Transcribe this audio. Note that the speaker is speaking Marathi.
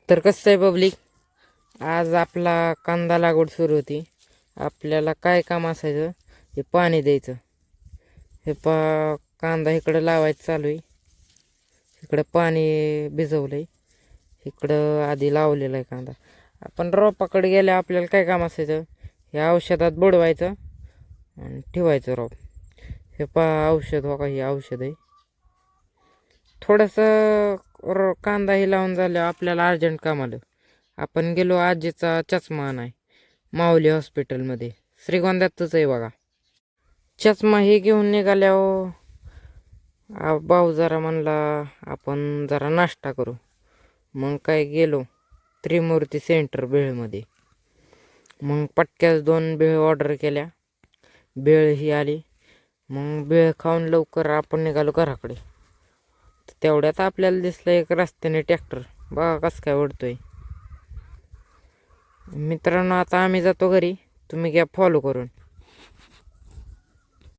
तर कसं आहे पब्लिक, आज आपला कांदा लागवड सुरू होती. आपल्याला काय काम असायचं, हे पाणी द्यायचं. हे कांदा इकडं लावायचं चालू आहे. इकडं पाणी भिजवलं आहे. इकडं आधी लावलेला आहे कांदा. आपण रोपाकडे गेल्या आपल्याला काय काम असायचं, हे औषधात बुडवायचं आणि ठेवायचं रोप. हे औषध हो का, हे औषध आहे. थोडंसं कांदाही लावून झालं आपल्याला अर्जंट काम आलं. आपण गेलो आजीचा चष्मा आणाय माऊली हॉस्पिटलमध्ये, श्रीगोंद्यातच आहे बघा. चष्मा हे घेऊन निघाल्यावर भाऊ जरा म्हणला आपण जरा नाश्ता करू. मग काय गेलो त्रिमूर्ती सेंटर भेळमध्ये. मग पटक्यास 2 भेळ ऑर्डर केल्या. भेळ ही आली. मग भेळ खाऊन लवकर आपण निघालो घराकडे. तेवढ्यात आपल्याला दिसलं एक रस्त्याने ट्रॅक्टर. बघा कसं काय ओढतोय. मित्रांनो, आता आम्ही जातो घरी, तुम्ही घ्या फॉलो करून.